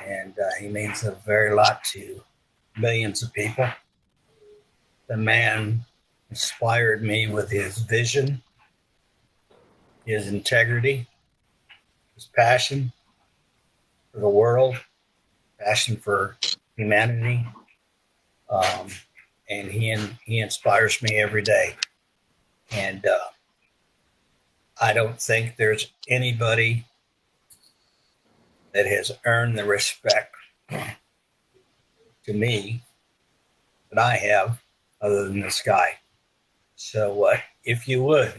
and he means a very lot to millions of people. The man inspired me with his vision, his integrity, his passion for the world, passion for humanity, um, and he inspires me every day. And I don't think there's anybody that has earned the respect to me that I have other than this guy. So, if you would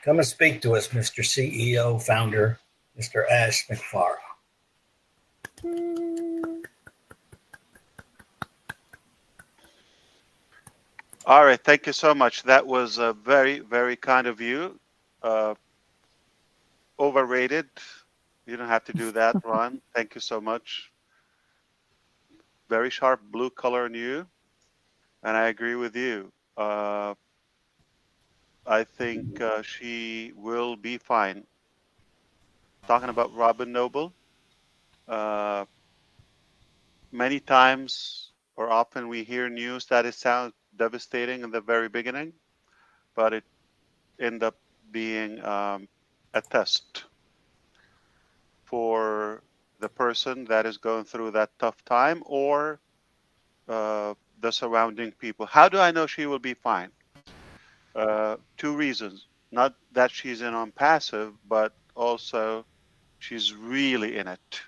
come and speak to us, Mr. CEO, founder, Mr. Ash McFarlane. All right, thank you so much. That was very, very kind of you. Uh, Overrated. You don't have to do that, Ron. Thank you so much. Very sharp blue color in you, and I agree with you. I think she will be fine. Talking about Robin Noble, uh, many times or often we hear news that it sounds devastating in the very beginning, but it end up being a test for the person that is going through that tough time or the surrounding people. How do I know she will be fine? Two reasons. Not that she's in on passive, but also she's really in it.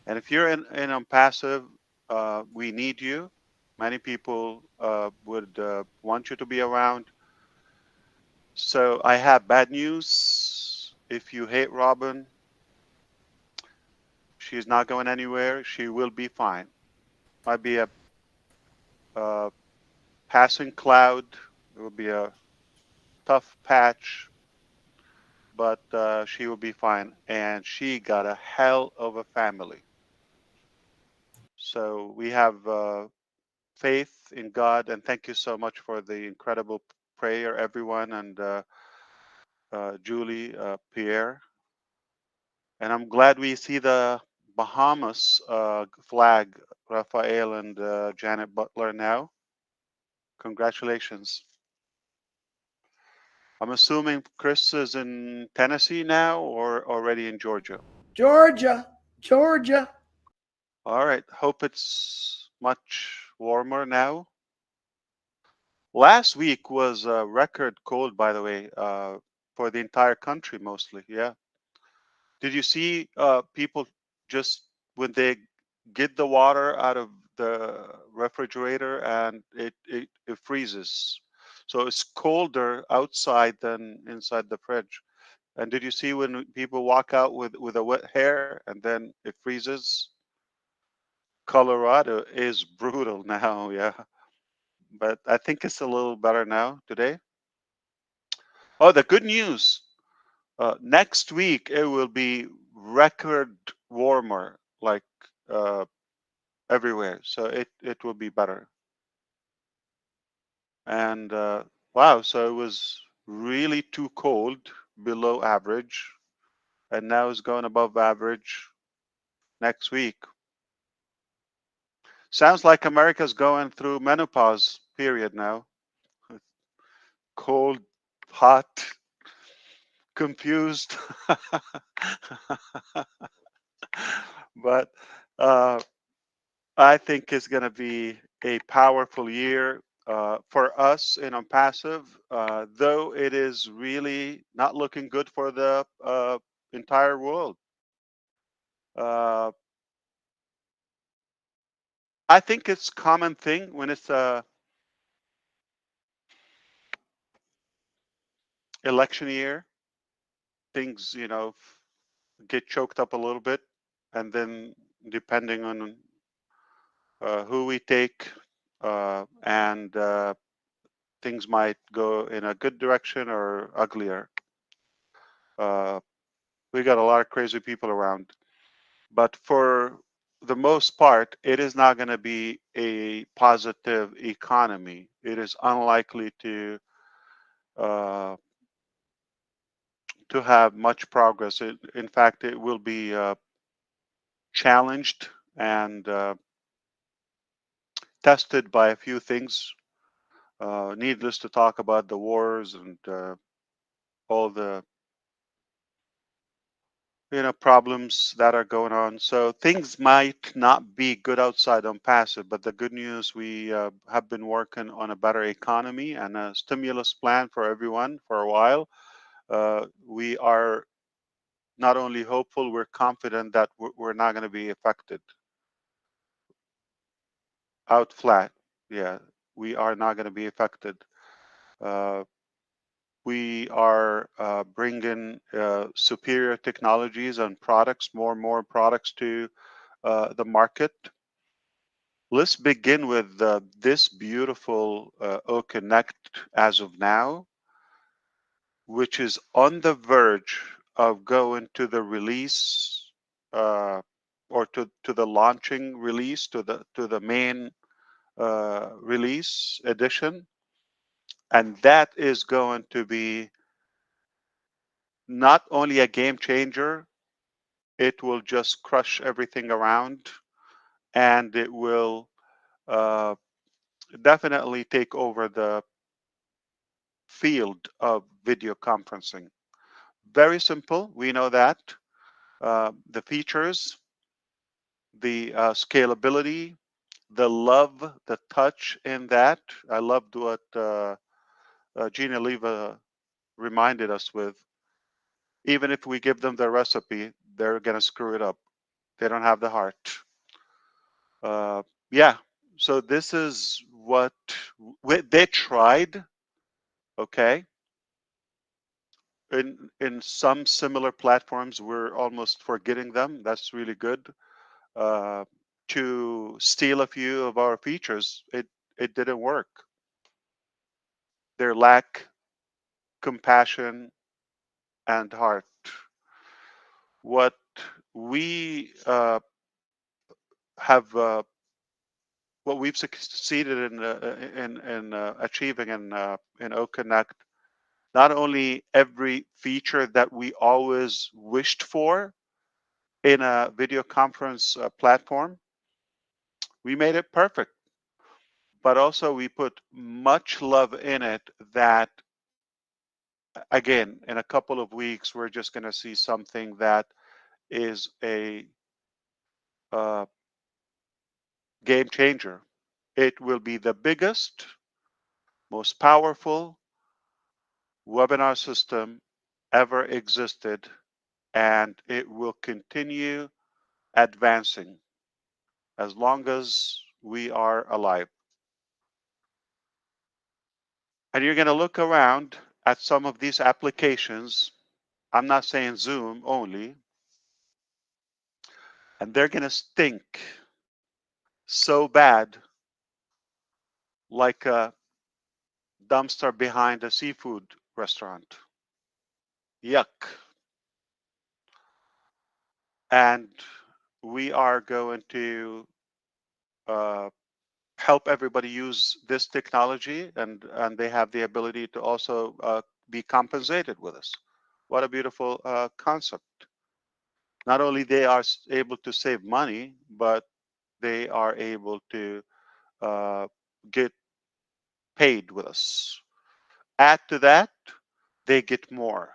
And if you're in on passive, we need you. Many people would want you to be around. So I have bad news. If you hate Robin, she's not going anywhere. She will be fine. Might be a passing cloud. It will be a tough patch, but she will be fine. And she got a hell of a family. So we have faith in God, and thank you so much for the incredible prayer, everyone, and Julie, Pierre. And I'm glad we see the Bahamas flag, Rafael and Janet Butler now. Congratulations. I'm assuming Chris is in Tennessee now or already in Georgia. Georgia, Georgia. All right. Hope it's much warmer now. Last week was a record cold, by the way, for the entire country mostly. Yeah. Did you see people just when they get the water out of the refrigerator and it freezes? So it's colder outside than inside the fridge. And did you see when people walk out with a wet hair and then it freezes? Colorado is brutal now, yeah. But I think it's a little better now today. Oh, the good news. Next week it will be record warmer, like uh, everywhere. So it will be better. And wow, so it was really too cold, below average, and now it's going above average next week. Sounds like America's going through menopause period now. Cold, hot, confused. But uh, I think it's going to be a powerful year for us in on passive, though it is really not looking good for the entire world. Uh, I think it's common thing when it's a election year, things get choked up a little bit, and then depending on who we take, and things might go in a good direction or uglier. Uh, we got a lot of crazy people around, but for the most part, it is not going to be a positive economy. It is unlikely uh, to have much progress. In fact, it will be challenged and tested by a few things. Needless to talk about the wars and all the problems that are going on. So things might not be good outside on passive, but the good news, we have been working on a better economy and a stimulus plan for everyone for a while. We are not only hopeful, we're confident that we're not going to be affected. Out flat. Yeah, we are not going to be affected. We are bringing superior technologies and products, more and more products to the market. Let's begin with this beautiful O Connect as of now, which is on the verge of going to the release or to the launching release, to the main release edition. And that is going to be not only a game changer, it will just crush everything around, and it will definitely take over the field of video conferencing. Very simple, we know that. The features, the scalability, the love, the touch in that. I loved what Gina Leva reminded us with. Even if we give them the recipe, they're going to screw it up. They don't have the heart. Yeah, so this is what they tried, okay? In some similar platforms, we're almost forgetting them. That's really good. To steal a few of our features, it didn't work. Their lack compassion and heart. What we have, what we've succeeded in achieving in OConnect, not only every feature that we always wished for in a video conference platform, we made it perfect, but also we put much love in it that, again, in a couple of weeks, we're just going to see something that is a game changer. It will be the biggest, most powerful webinar system ever existed, and it will continue advancing as long as we are alive. And you're going to look around at some of these applications. I'm not saying Zoom only, and they're going to stink so bad, like a dumpster behind a seafood restaurant. Yuck. And we are going to help everybody use this technology, and they have the ability to also be compensated with us. What a beautiful concept. Not only they are able to save money, but they are able to get paid with us. Add to that, they get more,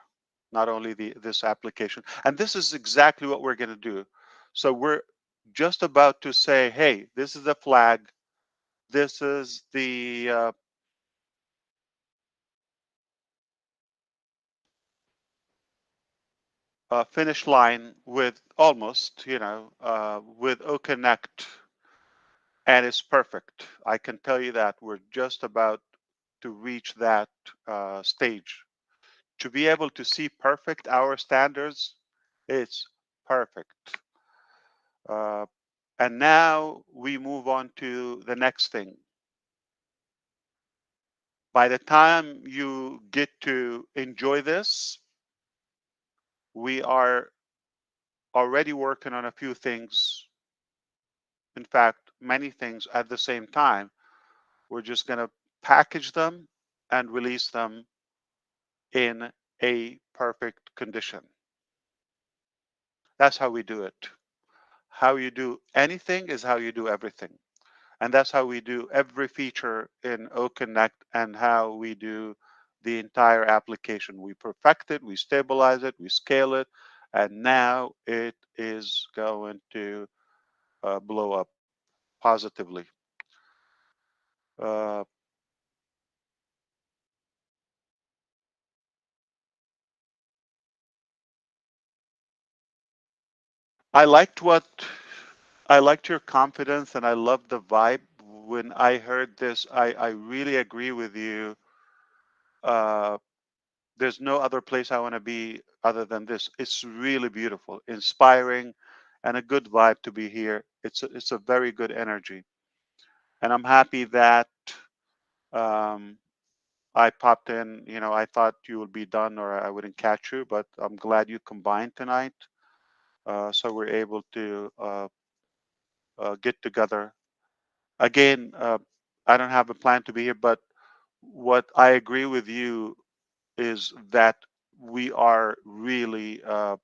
not only this application. And this is exactly what we're going to do. So we're just about to say, hey, this is the flag. This is the finish line with almost, with OConnect, and it's perfect. I can tell you that we're just about to reach that stage. To be able to see perfect our standards, it's perfect. And now we move on to the next thing. By the time you get to enjoy this, we are already working on a few things. In fact, many things at the same time. We're just going to package them and release them in a perfect condition. That's how we do it. how you do anything is how you do everything. And that's how we do every feature in OConnect and how we do the entire application. We perfect it, we stabilize it, we scale it, and now it is going to blow up positively. Uh, I liked what I liked your confidence, and I loved the vibe. When I heard this, I really agree with you. Uh, there's no other place I want to be other than this. It's really beautiful, inspiring, and a good vibe to be here. It's a very good energy, and I'm happy that um, I popped in. You know, I thought you would be done or I wouldn't catch you, but I'm glad you combined tonight. So we're able to get together again. I don't have a plan to be here, but what I agree with you is that we are really uh,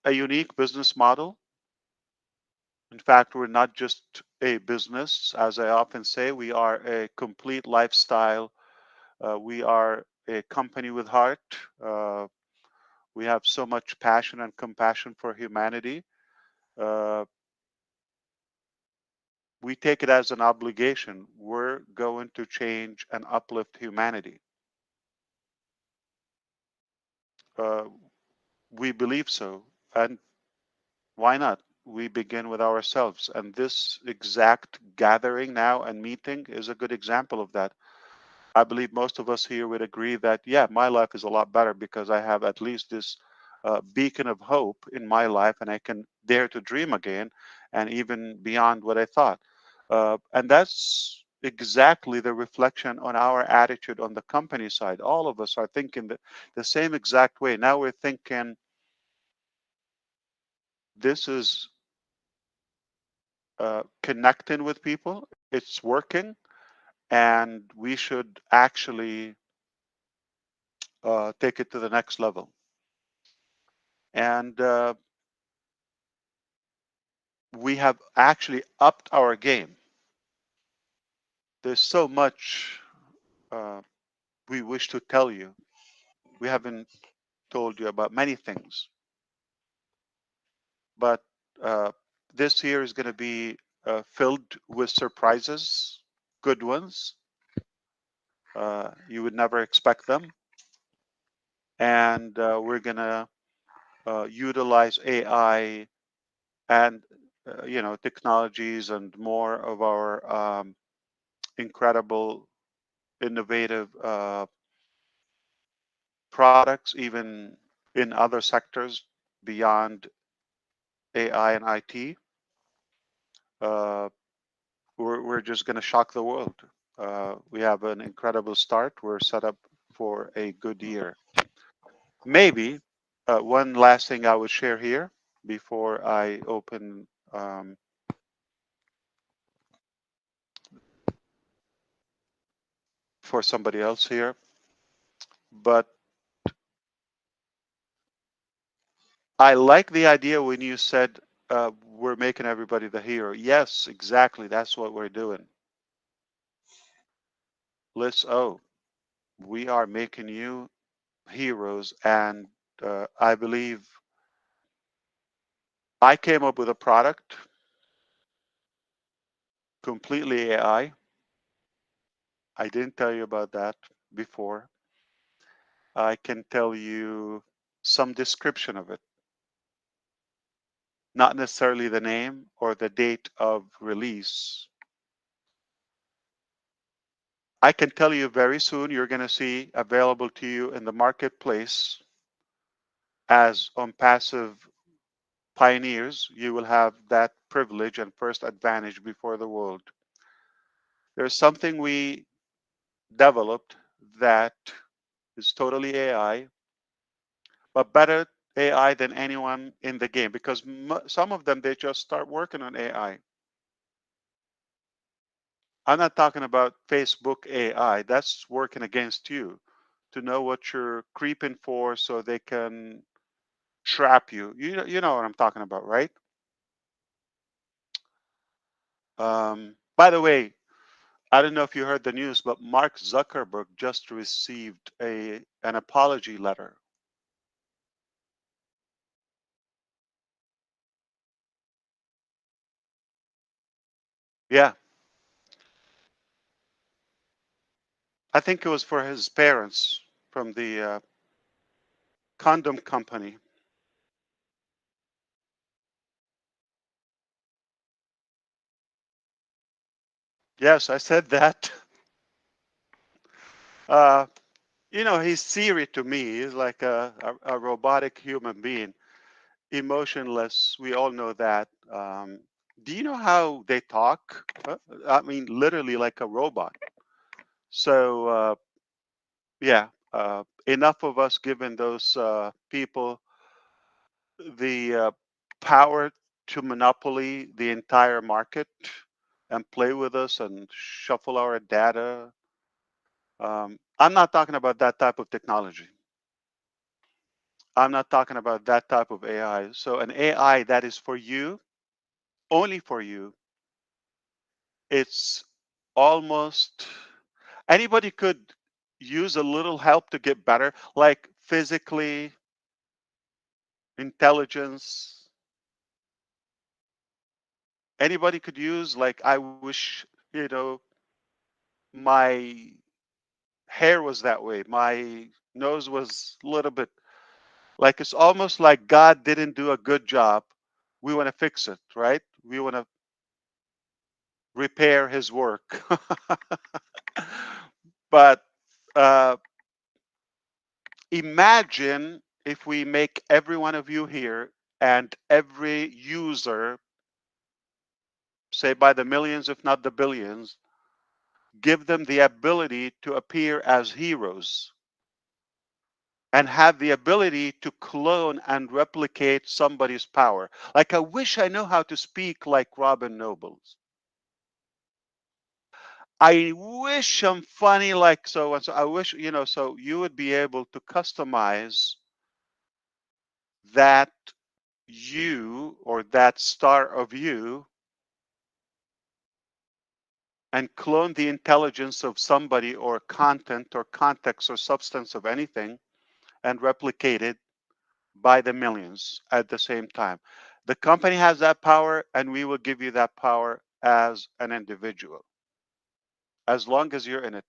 a unique business model. In fact, we're not just a business, as I often say, we are a complete lifestyle. We are a company with heart. Uh, we have so much passion and compassion for humanity. Uh, we take it as an obligation. We're going to change and uplift humanity. Uh, we believe so. And why not? We begin with ourselves. And this exact gathering now and meeting is a good example of that. I believe most of us here would agree that, yeah, my life is a lot better because I have at least this beacon of hope in my life and I can dare to dream again and even beyond what I thought. And that's exactly the reflection on our attitude on the company side. All of us are thinking the same exact way. Now we're thinking this is connecting with people, it's working, and we should actually take it to the next level. And we have actually upped our game. There's so much uh, we wish to tell you. We haven't told you about many things, but uh, this year is going to be filled with surprises, good ones. You would never expect them. And we're going to utilize AI and technologies and more of our incredible, innovative products, even in other sectors beyond AI and IT. Uh, we're just going to shock the world. We have an incredible start. We're set up for a good year. Maybe one last thing I would share here before I open for somebody else here. But I like the idea when you said we're making everybody the hero. Yes, exactly. That's what we're doing. We are making you heroes. And I believe I came up with a product completely AI. I didn't tell you about that before. I can tell you some description of it, not necessarily the name or the date of release. I can tell you very soon you're going to see available to you in the marketplace as on passive pioneers. You will have that privilege and first advantage before the world. There's something we developed that is totally AI, but better AI than anyone in the game because some of them, they just start working on AI. I'm not talking about Facebook AI. That's working against you to know what you're creeping for so they can trap you. You know what I'm talking about, right? By the way, I don't know if you heard the news, but Mark Zuckerberg just received an apology letter. Yeah, I think it was for his parents from the condom company. Yes, I said that. Uh, he's Siri to me. He's like a robotic human being, emotionless. We all know that. Do you know how they talk? I mean, literally like a robot. So, yeah, enough of us giving those people the power to monopoly the entire market and play with us and shuffle our data. I'm not talking about that type of technology. I'm not talking about that type of AI. So an AI that is for you, only for you, it's almost anybody could use a little help to get better, like physically, intelligence. Anybody could use, like, I wish, my hair was that way. My nose was a little bit like it's almost like God didn't do a good job. We want to fix it, right? We want to repair his work. But uh, imagine if we make every one of you here and every user, say by the millions, if not the billions, give them the ability to appear as heroes and have the ability to clone and replicate somebody's power. Like, I wish I know how to speak like Robin Nobles. I wish I'm funny like so and so. I wish, so you would be able to customize that you or that star of you and clone the intelligence of somebody or content or context or substance of anything and replicate it by the millions at the same time. The company has that power, and we will give you that power as an individual, as long as you're in it.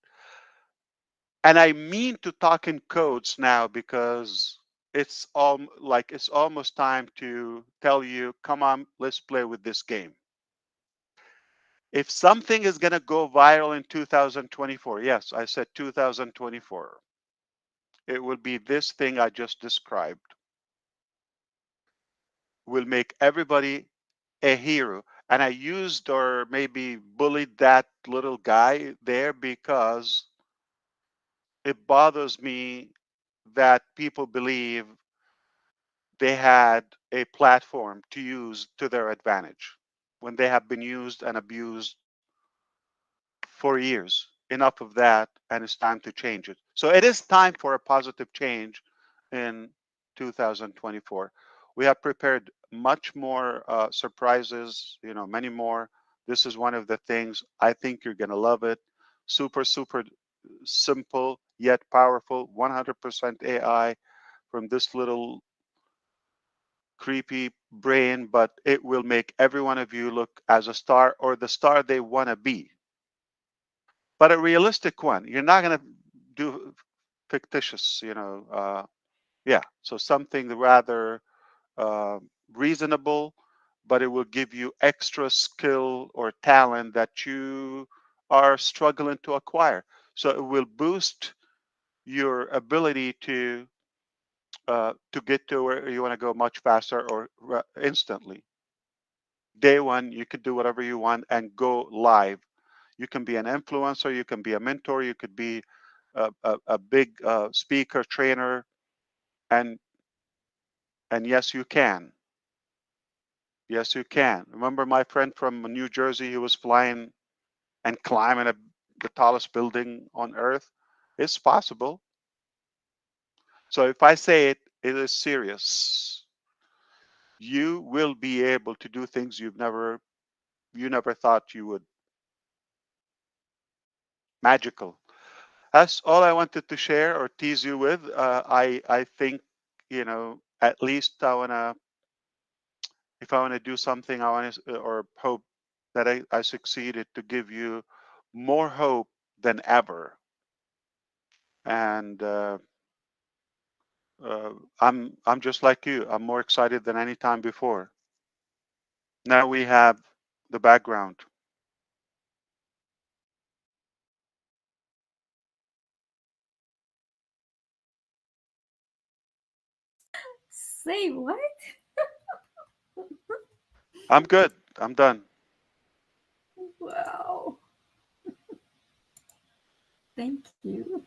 And I mean to talk in codes now because it's almost time to tell you, come on, let's play with this game. If something is going to go viral in 2024, yes, I said 2024, it will be this thing I just described. Will make everybody a hero. And I used or maybe bullied that little guy there because it bothers me that people believe they had a platform to use to their advantage when they have been used and abused for years. Enough of that, and it's time to change it. So it is time for a positive change in 2024. We have prepared much more surprises, many more. This is one of the things I think you're going to love it. Super, super simple yet powerful, 100% AI from this little creepy brain, but it will make every one of you look as a star or the star they want to be, but a realistic one. You're not going to do fictitious, yeah. So something rather uh, reasonable, but it will give you extra skill or talent that you are struggling to acquire. So it will boost your ability to get to where you want to go much faster or instantly. Day one, you could do whatever you want and go live. You can be an influencer, you can be a mentor, you could be a big speaker, trainer, and yes, you can. Yes, you can. Remember my friend from New Jersey who was flying and climbing the tallest building on earth? It's possible. So if I say it, it is serious. you will be able to do things you never thought you would. Magical. That's all I wanted to share or tease you with. I think, at least if I want to do something, I want to or hope that I succeeded to give you more hope than ever. And I'm just like you. I'm more excited than any time before. Now we have the background. Say what? I'm good. I'm done. Wow. Thank you.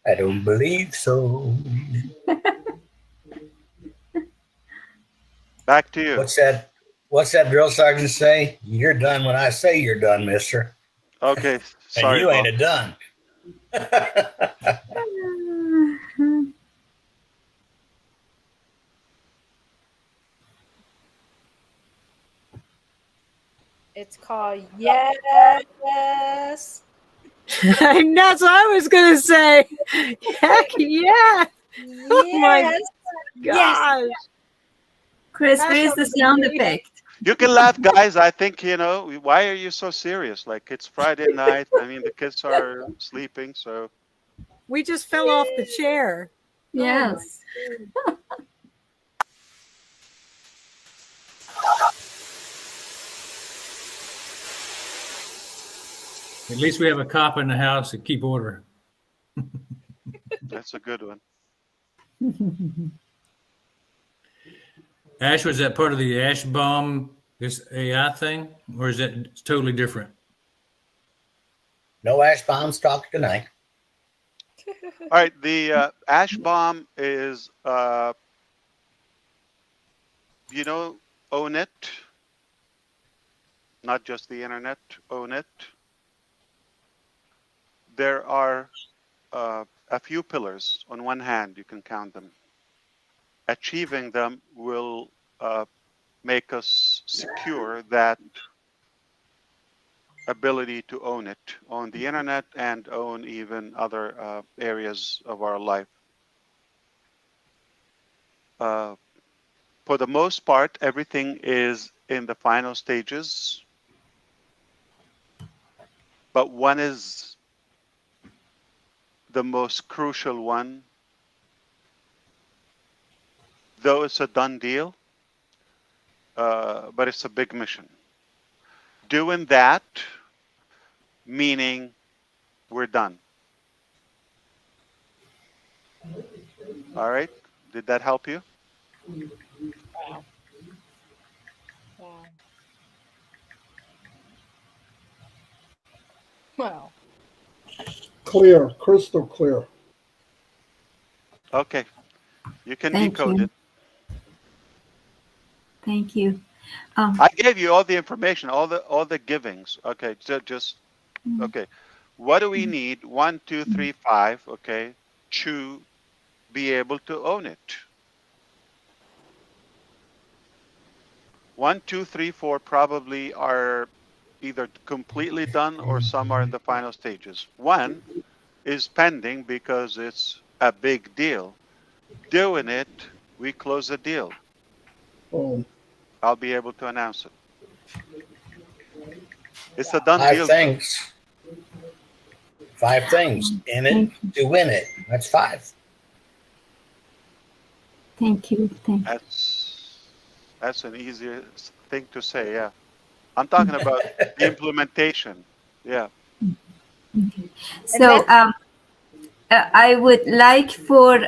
I don't believe so. Back to you. What's that drill sergeant say? You're done when I say you're done, mister. Okay, And sorry. you ain't a done. It's called Yes. That's what I was gonna say. Heck yeah! Oh my Yes. gosh! Chris, where is the sound effect? You can laugh, guys. I think, why are you so serious? Like, it's Friday night. I mean, the kids are sleeping, so. We just fell off the chair. Yes. At least we have a cop in the house to keep order. That's a good one. Ash, was that part of the Ash bomb, this AI thing, or is that totally different? No ash bombs talk tonight. All right, the ash bomb is, own it, not just the internet, own it. There are a few pillars. On one hand, you can count them. Achieving them will make us secure that ability to own it, own the internet, and own even other areas of our life. For the most part, everything is in the final stages, but one is the most crucial one. Though it's a done deal, but it's a big mission. Doing that, meaning we're done. All right, did that help you? Wow. Wow. Wow. Clear, crystal clear. Okay, you can Thank decode you. it. Thank you. I gave you all the information, all the givings. Okay, so just okay. What do we need? 1, 2, 3, 5. Okay, to be able to own it. 1, 2, 3, 4 probably are either completely done or some are in the final stages. 1 is pending because it's a big deal. Doing it, we close the deal. Boom. I'll be able to announce it. It's a done 5 deal. things. 5 things in it to win it. That's 5. Thank you. Thank you. That's an easier thing to say. Yeah, I'm talking about the implementation. Yeah. So I would like for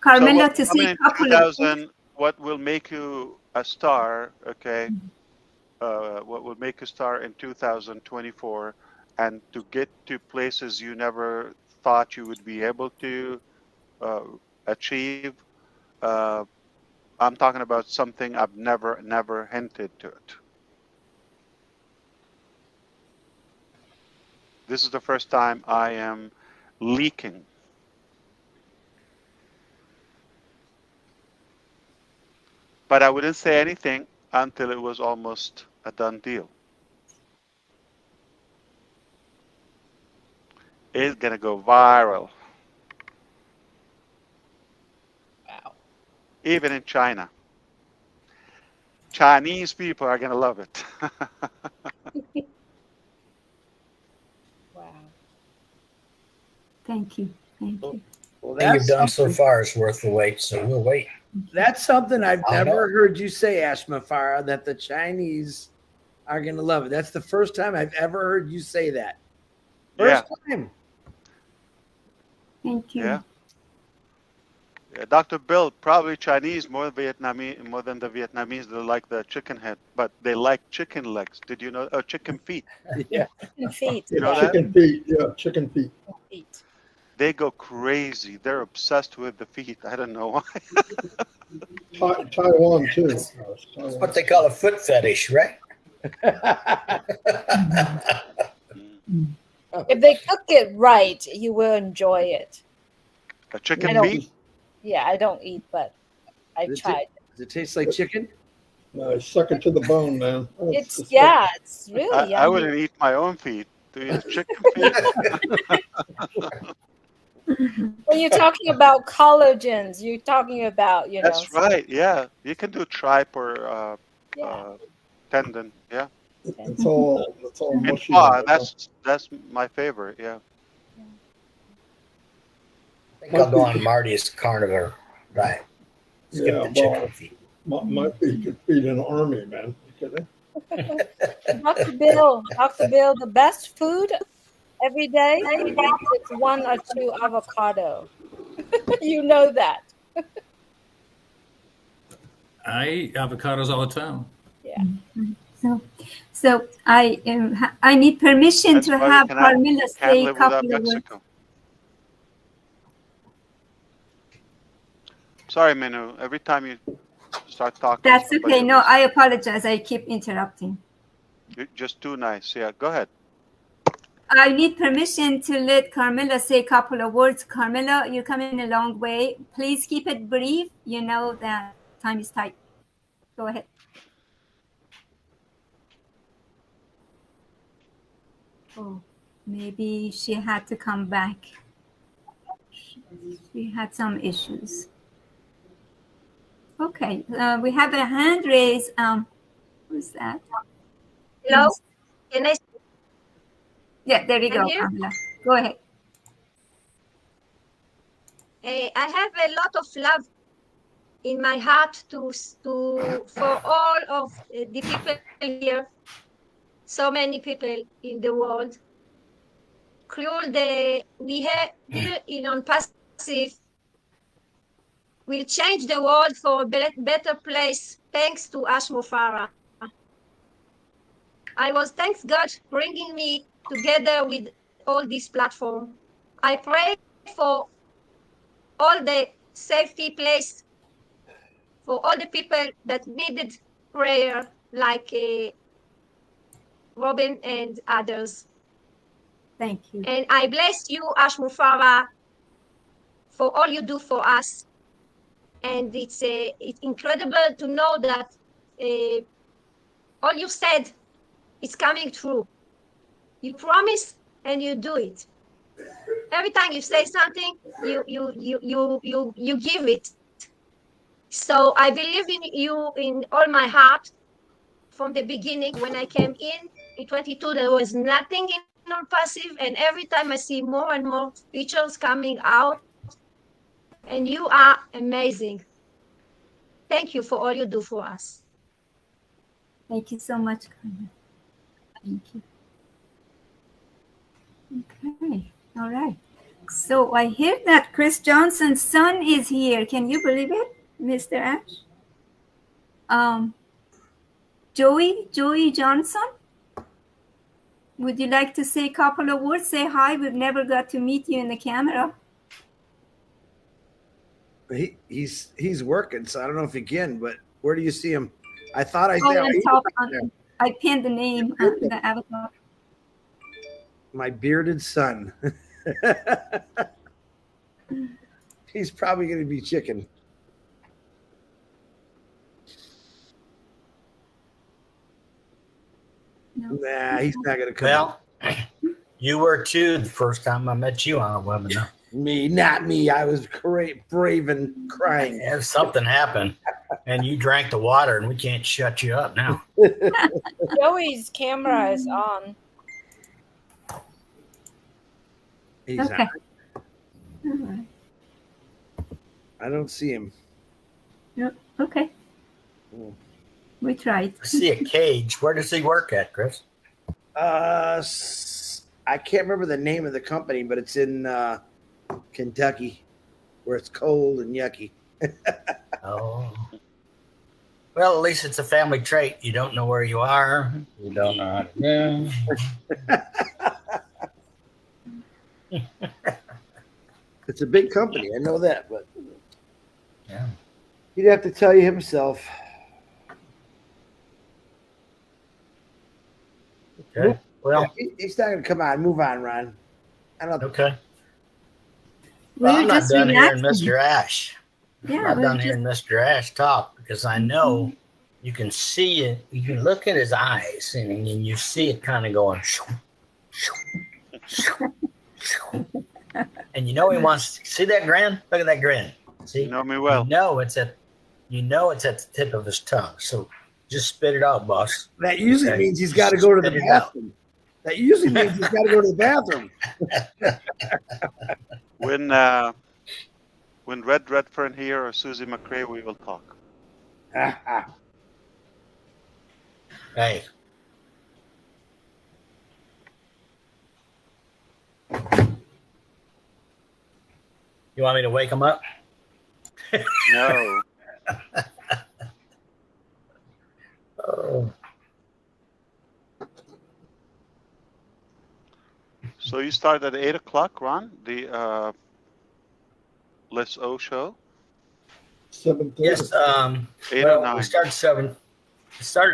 Carmela to say a couple of things. What will make you a star? Okay. What will make a star in 2024, and to get to places you never thought you would be able to achieve. I'm talking about something I've never hinted to it. This is the first time I am leaking. but I wouldn't say anything until it was almost a done deal. It's gonna go viral, Wow. even in China. Chinese people are gonna love it. Wow. Thank you. Thank you. Well, What you've that's done so something, far is worth the wait, so we'll wait. that's something I've I know. never heard you say, Ashmafara, that the Chinese are going to love it. That's the first time I've ever heard you say that. First time. Thank you. Yeah. Yeah, Dr. Bill, probably Chinese more Vietnamese, more than the Vietnamese. They like the chicken head, but they like chicken legs. Did you know? Oh, chicken feet. Yeah. Chicken feet. You know yeah, that? Chicken feet. Yeah, chicken feet. feet. They go crazy. They're obsessed with the feet. I don't know why. Taiwan too. That's what they call a foot fetish, right? If they cook it right, you will enjoy it. A I chicken don't- feet? Yeah, I don't eat, but I Does it tried. Does it taste like chicken? No, suck it to the bone, man. Oh, It's disgusting. yeah, it's really I yummy. wouldn't eat my own feet. Do you eat chicken feet? When you're talking about collagens, you're talking about That's right. Yeah, you can do tripe or yeah. tendon. Yeah, It's all and mushy. pho. That's my favorite. Yeah. I think I'll go on Marty's carnivore diet. Skip Yeah, the chicken well, feet. my feet could feed an army, man. You kidding? Dr. Bill, the best food every day is 1 or 2 avocado. You know that. I eat avocados all the time. Yeah. So I need permission That's to why we have cannot- Carmela Can't say a live without couple of words. Mexico. Sorry, Minu. Every time you start talking, That's somebody okay. No, else- I apologize. I keep interrupting. You're just too nice. Yeah, go ahead. I need permission to let Carmela say a couple of words. Carmela, you're coming a long way. Please keep it brief. You know that time is tight. Go ahead. Oh, maybe she had to come back. She had some issues. Okay, we have a hand raised. Who's that? Hello? Can I? Yeah, there you I'm go, here. Carmela. Go ahead. I have a lot of love in my heart for all of the people here. So many people in the world. Cruel we have here in On Passive will change the world for a better place thanks to Ashmofara. I was thanks God bringing me together with all this platform. I pray for all the safety place for all the people that needed prayer, like Robin and others. Thank you. And I bless you, Ashmufara, for all you do for us. And it's incredible to know that all you said is coming true. You promise and you do it. Every time you say something, you give it. So I believe in you in all my heart. From the beginning, when I came in 22, there was nothing in non-passive, and every time I see more and more features coming out, and you are amazing. Thank you for all you do for us. Thank you so much, Carmela. Thank you. Okay, all right. So I hear that Chris Johnson's son is here. Can you believe it, Mr. Ash? Joey Johnson, would you like to say a couple of words? Say hi. We've never got to meet you in the camera. He's working, so I don't know if he can. But where do you see him? I thought I Oh, saw on top. I pinned the name on the avatar. my bearded son. He's probably going to be chicken. Nah, he's not gonna come. Well, you were too the first time I met you on a webinar. Me, not me. I was great, brave, and crying. And something happened, and you drank the water, and we can't shut you up now. Joey's camera is on. He's Okay. not. I don't see him. Yep. Okay. Hmm. We tried. I see a cage. Where does he work at, Chris? I can't remember the name of the company, but it's in Kentucky, where it's cold and yucky. Oh. Well, at least it's a family trait. You don't know where you are. You don't know how to do. It's a big company. I know that, but Yeah. he'd have to tell you himself. Okay. Well, He's not going to come on. Move on, Ron. I don't. okay. We Well, were I'm not just done hearing relaxing. Mr. Ash. Yeah, I'm not we're done just- hearing Mr. Ash talk because I know you can see it. You can look at his eyes and you see it kind of going. Shoo, shoo, shoo, shoo. And you know he wants to see that grin. Look at that grin. See, You know me well. You know it's at the tip of his tongue. So just spit it out, boss. That usually Okay. means he's got to go to the Spit it out. bathroom. That usually means he's got to go to the bathroom. When Red Redfern here or Susie McRae, we will talk. Hey. You want me to wake him up? No. Oh. So you start at 8 o'clock, Ron? The Les O show? 7:30. Yes. 8 or Well, 9? we started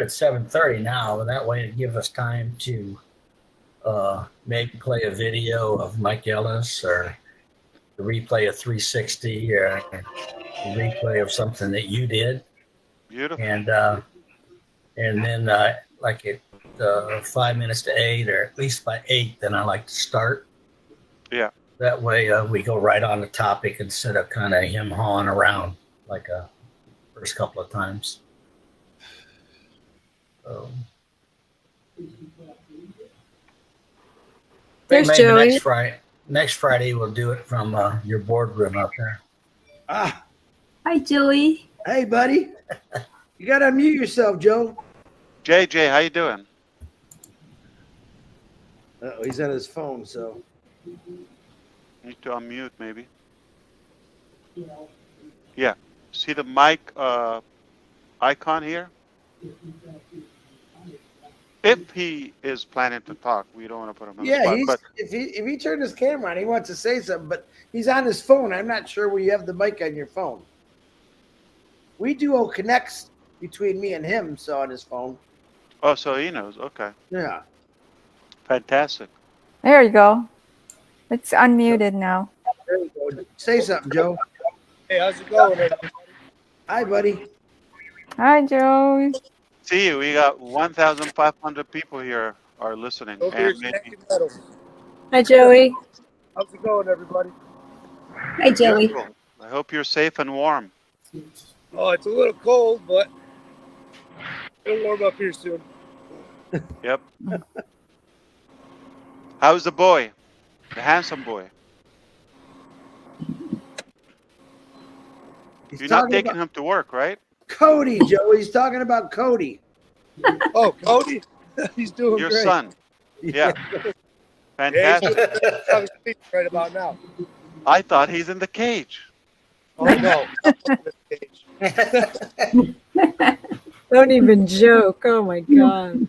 at 7:30 now, and that way it gives us time to maybe play a video of Mike Ellis or the replay of 360 or a replay of something that you did, Beautiful. and then like at 5 minutes to 8 or at least by 8, then I like to start. Yeah. That way we go right on the topic instead of kind of him hawing around like first couple of times. There's Maybe Joey. Next Friday we'll do it from your boardroom up there. Ah, Hi, Joey. hey, buddy. You got to unmute yourself, Joe. JJ, how you doing? Uh-oh, he's on his phone, so. Need to unmute, maybe. Yeah. See the mic icon here? If he is planning to talk, we don't want to put him on the Yeah, spot. he's, But if he turned his camera on, he wants to say something, but he's on his phone. I'm not sure where you have the mic on your phone. We Duo connects between me and him, so on his phone. oh, so he knows. Okay. Yeah. Fantastic. There you go. It's unmuted now. There you go. Say something, Joe. Hey, how's it going, everybody? Hi, buddy. Hi, Joey. See you. We got 1,500 people here are listening. Hope And you're maybe stacking metal. Hi, Joey. How's it going, everybody? Hi, Joey. Beautiful. I hope you're safe and warm. Oh, it's a little cold, but it'll warm up here soon. Yep. How's the boy? The handsome boy. He's You're not talking taking about him to work, right? Cody, Joe. He's talking about Cody. Oh, Cody? He's doing Your great. son. Yeah. Yeah, he's Fantastic. doing having speech right about now. I thought he's in the cage. Oh, no. Don't even joke. Oh my God.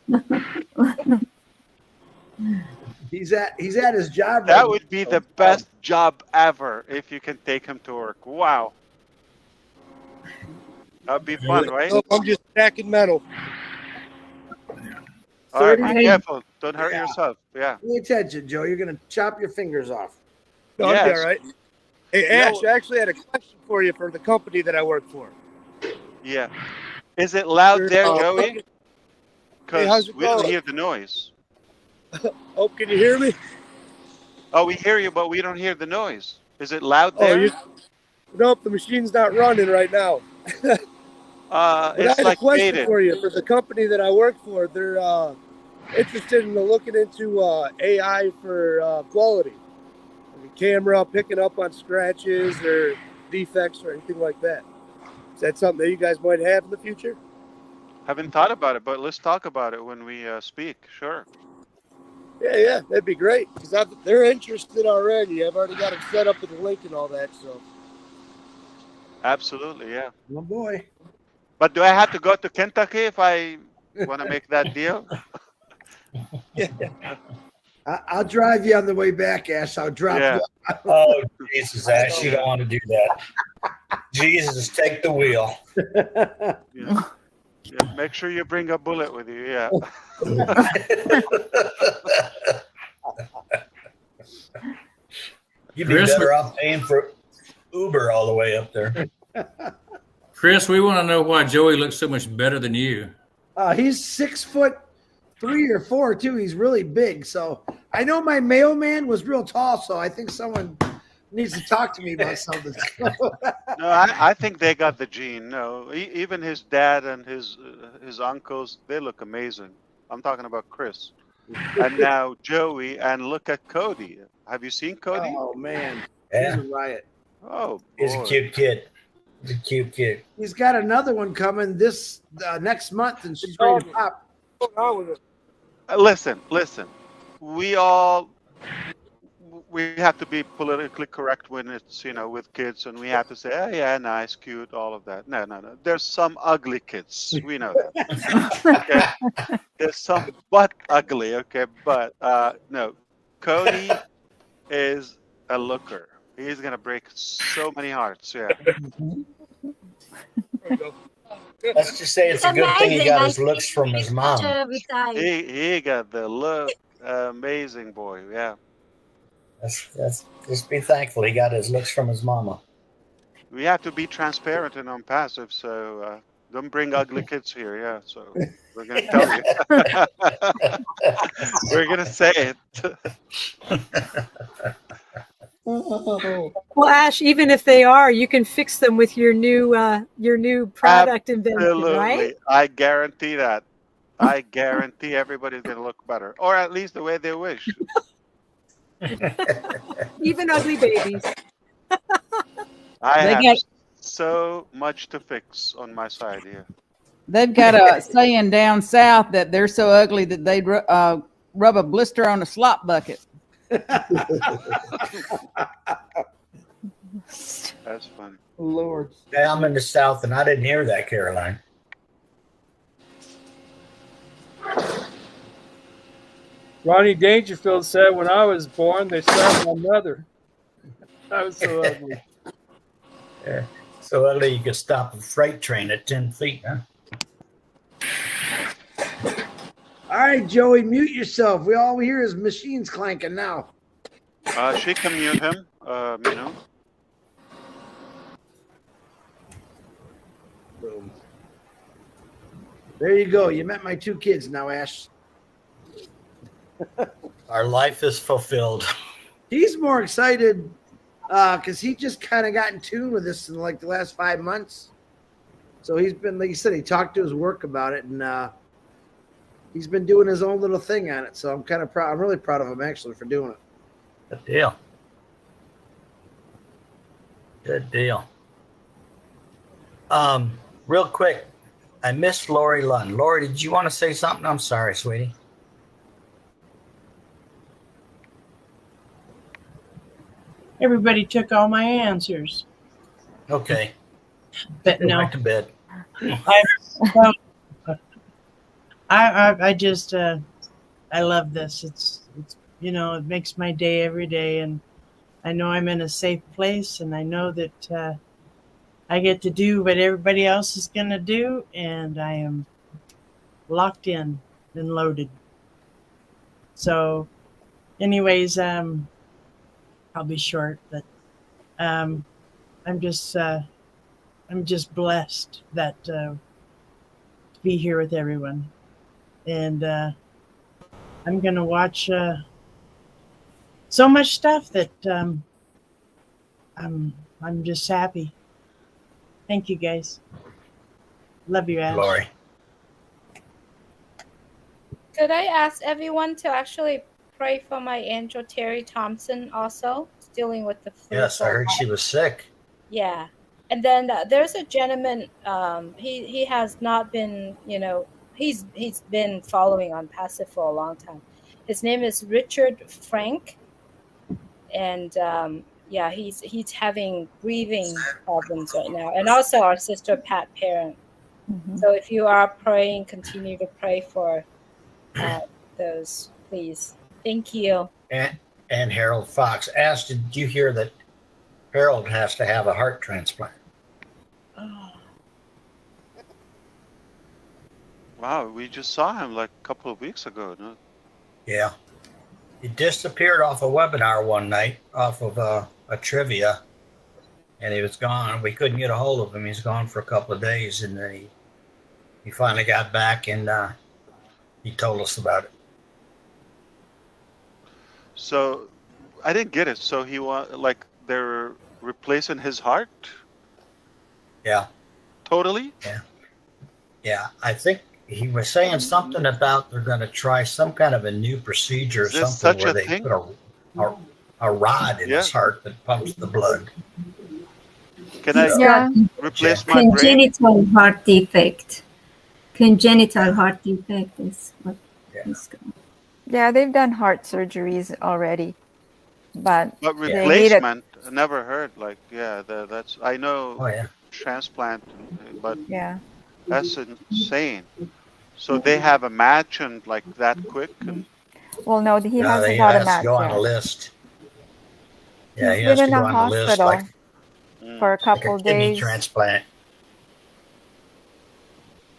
He's at his job. That right would be the best job ever if you can take him to work. Wow. That'd be fun, right? Nope, I'm just stacking metal. All right, 30 be careful. Don't hurt yourself. Yeah. Pay attention, Joe. You're gonna chop your fingers off. No, I'll be Yes. all right. Hey, Ash, I actually had a question for you for the company that I work for. Yeah. Is it loud there, Uh, Joey? Hey, how's because it we don't going? hear the noise. Oh, can you hear me? Oh, we hear you, but we don't hear the noise. Is it loud Oh, there? nope, the machine's not running right now. But I It's had a like question faded. for you. For the company that I work for, they're interested in looking into AI for quality. Like a camera picking up on scratches or defects or anything like that. Is that something that you guys might have in the future? Haven't thought about it, but let's talk about it when we speak. Sure. Yeah, that'd be great. Because they're interested already. I've already got them set up with a link and all that. So Absolutely, yeah. Oh boy. But do I have to go to Kentucky if I want to make that deal? I'll drive you on the way back, Ash. I'll drop Yeah. you. Oh, Jesus, Ash, you don't want to do that. Jesus, take the wheel. Yeah. Yeah. Make sure you bring a bullet with you. Yeah. You'd be Chris, better off paying for Uber all the way up there. Chris, we want to know why Joey looks so much better than you. He's 6'3" or 4" too. He's really big. So I know my mailman was real tall. So I think someone needs to talk to me about something. No, I think they got the gene. No, even his dad and his uncles, they look amazing. I'm talking about Chris. And now Joey, and look at Cody. Have you seen Cody? Oh man, Yeah. he's a riot. Oh, boy. He's a cute kid. He's a cute kid. He's got another one coming this next month, and she's ready to pop. what's going on with it? Listen. We have to be politically correct when it's, with kids, and we have to say, oh yeah, nice, cute, all of that. No. There's some ugly kids. We know that. Okay? There's some butt ugly, okay? But no, Cody is a looker. He's gonna break so many hearts. Yeah. Let's just say it's a good thing he got his looks from his mom. He got the look. Amazing boy. Yeah. That's just be thankful he got his looks from his mama. We have to be transparent and unpassive, so don't bring ugly kids here. Yeah, so we're gonna tell you. We're gonna say it. Well, Ash, even if they are, you can fix them with your new product invention, right? Absolutely, I guarantee that. I guarantee everybody's gonna look better, or at least the way they wish. Even ugly babies. I They have got- so much to fix on my side here. They've got a saying down south that they're so ugly that they'd rub a blister on a slop bucket. That's funny. Lord. Yeah, I'm in the South, and I didn't hear that, Caroline. Ronnie Dangerfield said, when I was born, they slapped my mother. I was so ugly. Yeah. So ugly you could stop a freight train at 10 feet, huh? All right, Joey, mute yourself. All we hear is machines clanking now. She can mute him. Boom. There you go. You met my 2 kids now, Ash. Our life is fulfilled. He's more excited because he just kind of got in tune with this in like the last 5 months. So he's been, like you said, he talked to his work about it, and he's been doing his own little thing on it. So I'm kind of proud. I'm really proud of him actually for doing it. Good deal. Good deal. Real quick, I missed Lori Lund. Lori, did you want to say something? I'm sorry, sweetie. Everybody took all my answers. Okay. But Go no, back to bed. I just I love this. It's it makes my day every day, and I know I'm in a safe place, and I know that I get to do what everybody else is gonna do, and I am locked in and loaded. So, anyways, I'll be short, but I'm just blessed that to be here with everyone. and I'm gonna watch so much stuff that I'm just happy. Thank you, guys. Love you, Ash. Lori. Could I ask everyone to actually pray for my angel Terry Thompson also? He's dealing with the flu. Yes, I heard she was sick. Yeah. And then there's a gentleman, he has not been, he's been following on Passive for a long time. His name is Richard Frank. And yeah, he's having breathing problems right now. And also our sister Pat Parent. Mm-hmm. So if you are praying, continue to pray for those, please. Thank you. And Harold Fox asked, did you hear that Harold has to have a heart transplant? Oh. Wow, we just saw him like a couple of weeks ago. No? Yeah. He disappeared off a webinar one night, off of a trivia, and he was gone. We couldn't get a hold of him. He's gone for a couple of days, and then he finally got back, and he told us about it. So I didn't get it. So they're replacing his heart? Yeah. Totally? Yeah. Yeah. I think he was saying something about they're going to try some kind of a new procedure or something where they put a rod in his heart that pumps the blood. Can I replace my brain? Congenital heart defect. Congenital heart defect is what is going. Yeah, they've done heart surgeries already, but replacement, I never heard. That's I know transplant, but that's insane. So they have a match and like that quick. Well, no, he hasn't got a match to go on yet. a list. Yeah, He's he has been to in go the on the list hospital for a couple like a kidney days. transplant.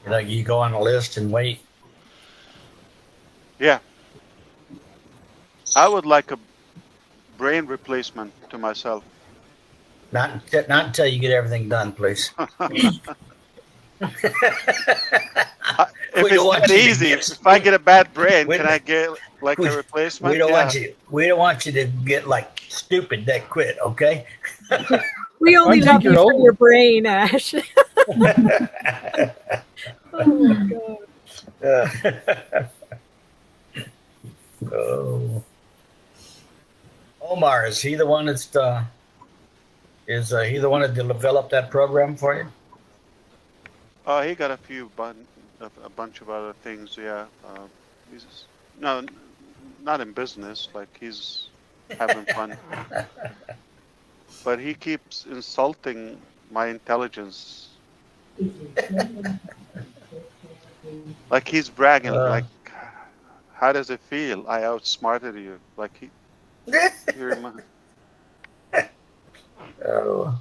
Like you go on a list and wait. Yeah. I would like a brain replacement to myself. Not until you get everything done, please. If it's that easy, if I get a bad brain, can I get like a replacement? We don't want you. We don't want you to get like stupid that quit. Okay. We only love you for your brain, Ash. Oh my God. Oh. Omar, is he the one that's he the one that developed that program for you? Oh, he got a bunch of other things. Yeah, he's not in business. Like he's having fun, but he keeps insulting my intelligence. Like he's bragging. Like, how does it feel? I outsmarted you. Like you're my... Oh,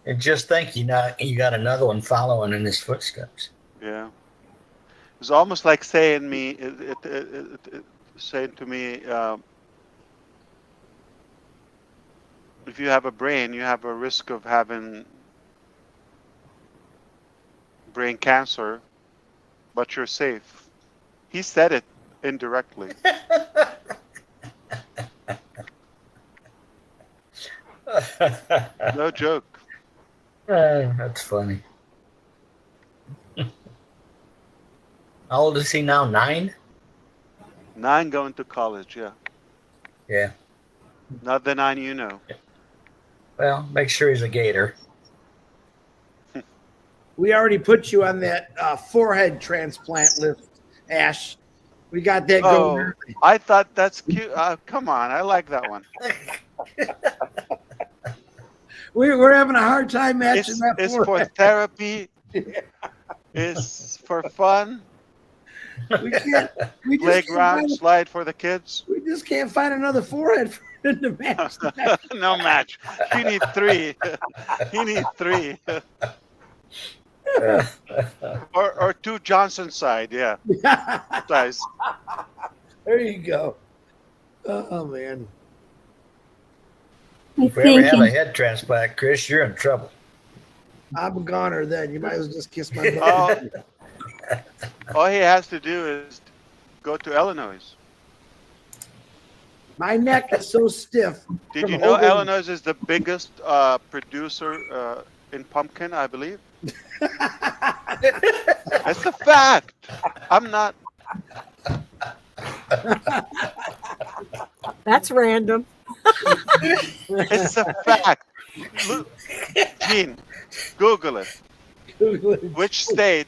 and just think, you got another one following in his footsteps. Yeah, it's almost like saying to me, if you have a brain, you have a risk of having brain cancer, but you're safe. He said it indirectly. No joke. That's funny. How old is he now? 9? 9 going to college, yeah. Yeah. Not the 9 you know. Well, make sure he's a Gator. We already put you on that forehead transplant list, Ash. We got that going. I thought that's cute. Come on, I like that one. We're having a hard time matching that. It's for therapy. It's for fun. We Playground slide for the kids. We just can't find another forehead for him to match. No match. You need 3. You need 3. or 2 Johnson side, yeah. Size. There you go. Oh man. If we ever have a head transplant, Chris, you're in trouble. I'm a goner then. You might as well just kiss my butt. All he has to do is go to Illinois. My neck is so stiff. Did from you know holding- Illinois is the biggest producer in pumpkin, I believe? That's a fact. I'm not. That's random. It's a fact. Look, Gene, Google it. Google it. Which state